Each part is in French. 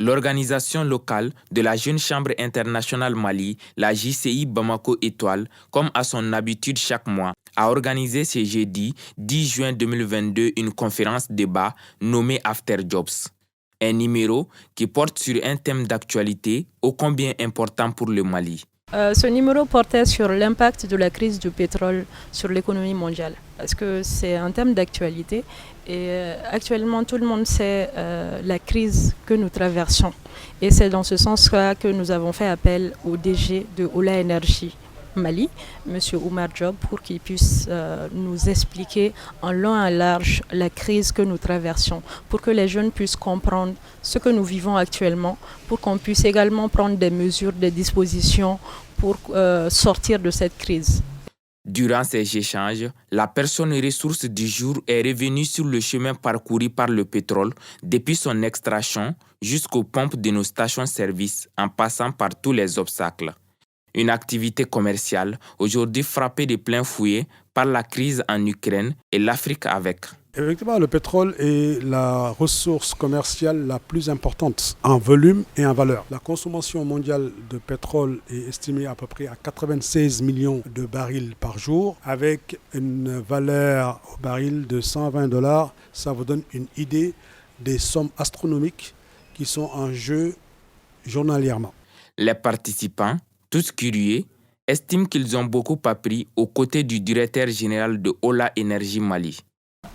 L'organisation locale de la Jeune Chambre internationale Mali, la JCI Bamako Étoile, comme à son habitude chaque mois, a organisé ce jeudi 10 juin 2022 une conférence débat nommée After Jobs. Un numéro qui porte sur un thème d'actualité ô combien important pour le Mali. Ce numéro portait sur l'impact de la crise du pétrole sur l'économie mondiale, parce que c'est un thème d'actualité et actuellement tout le monde sait la crise que nous traversons. Et c'est dans ce sens-là que nous avons fait appel au DG de Ola Energy Mali, M. Oumar Diop, pour qu'il puisse nous expliquer en long et en large la crise que nous traversons, pour que les jeunes puissent comprendre ce que nous vivons actuellement, pour qu'on puisse également prendre des mesures, des dispositions pour sortir de cette crise. Durant ces échanges, la personne ressource du jour est revenue sur le chemin parcouru par le pétrole depuis son extraction jusqu'aux pompes de nos stations-service en passant par tous les obstacles. Une activité commerciale aujourd'hui frappée de plein fouet par la crise en Ukraine et l'Afrique avec. Effectivement, le pétrole est la ressource commerciale la plus importante en volume et en valeur. La consommation mondiale de pétrole est estimée à peu près à 96 millions de barils par jour, avec une valeur au baril de $120. Ça vous donne une idée des sommes astronomiques qui sont en jeu journalièrement. Les participants, tous curieux, estiment qu'ils ont beaucoup appris aux côtés du directeur général de Ola Energy Mali.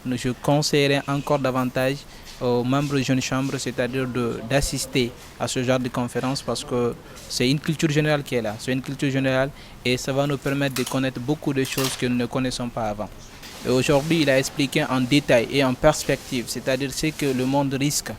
Je conseillerais encore davantage aux membres de Jeune Chambre, c'est-à-dire d'assister à ce genre de conférence parce que c'est une culture générale qui est là. C'est une culture générale et ça va nous permettre de connaître beaucoup de choses que nous ne connaissons pas avant. Et aujourd'hui, il a expliqué en détail et en perspective, c'est-à-dire ce que le monde risque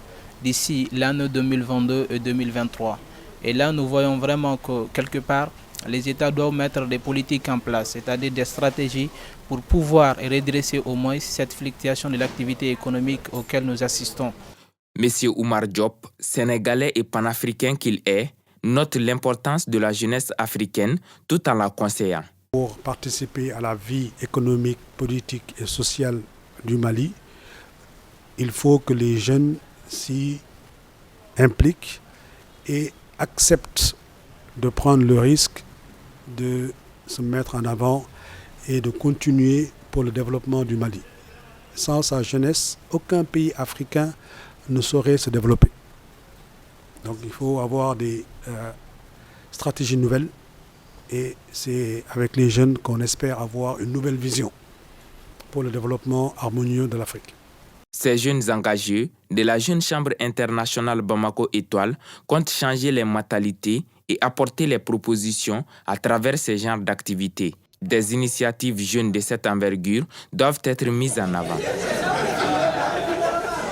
d'ici l'année 2022 et 2023. Et là, nous voyons vraiment que quelque part, les États doivent mettre des politiques en place, c'est-à-dire des stratégies pour pouvoir redresser au moins cette fluctuation de l'activité économique auquel nous assistons. Monsieur Oumar Diop, sénégalais et panafricain qu'il est, note l'importance de la jeunesse africaine tout en la conseillant. Pour participer à la vie économique, politique et sociale du Mali, il faut que les jeunes s'y impliquent et acceptent de prendre le risque de se mettre en avant et de continuer pour le développement du Mali. Sans sa jeunesse, aucun pays africain ne saurait se développer. Donc il faut avoir des stratégies nouvelles et c'est avec les jeunes qu'on espère avoir une nouvelle vision pour le développement harmonieux de l'Afrique. Ces jeunes engagés de la Jeune Chambre internationale Bamako Étoile comptent changer les mentalités et apporter les propositions à travers ces genres d'activités. Des initiatives jeunes de cette envergure doivent être mises en avant.